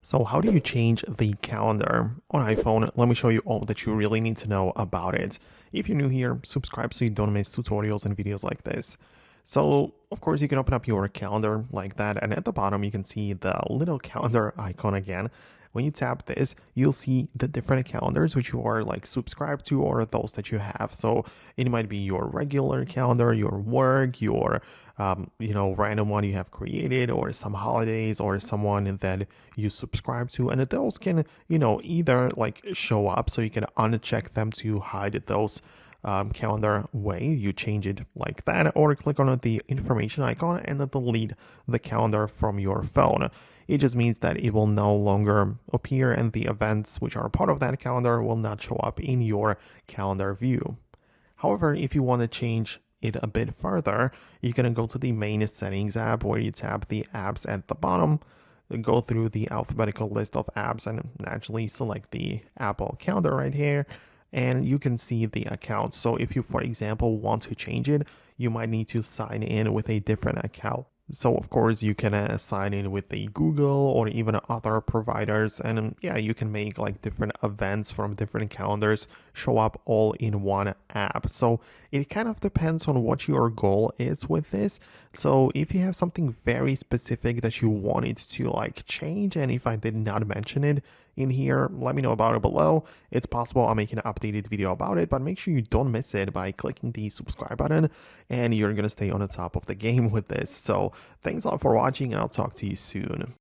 So how do you change the calendar on iPhone? Let me show you all that you really need to know about it. If you're new here, subscribe so you don't miss tutorials and videos like this. So, of course, you can open up your calendar like that, and at the bottom you can see the little calendar icon again. When you tap this, you'll see the different calendars which you are like subscribed to or those that you have. So it might be your regular calendar, your work, your random one you have created, or some holidays, or someone that you subscribe to, and those can, either like show up so you can uncheck them to hide those calendar way. You change it like that, or click on the information icon and then delete the calendar from your phone. It just means that it will no longer appear and the events which are part of that calendar will not show up in your calendar view. However, if you want to change it a bit further, you can go to the main settings app where you tap the apps at the bottom, go through the alphabetical list of apps and naturally select the Apple calendar right here, and you can see the account. So if you, for example, want to change it, you might need to sign in with a different account. So of course you can sign in with the Google or even other providers, and yeah, you can make like different events from different calendars show up all in one app. So it kind of depends on what your goal is with this. So if you have something very specific that you wanted to like change, and if I did not mention it in here, let me know about it below. It's possible I'll make an updated video about it, but make sure you don't miss it by clicking the subscribe button, and you're gonna stay on the top of the game with this. So thanks a lot for watching, and I'll talk to you soon.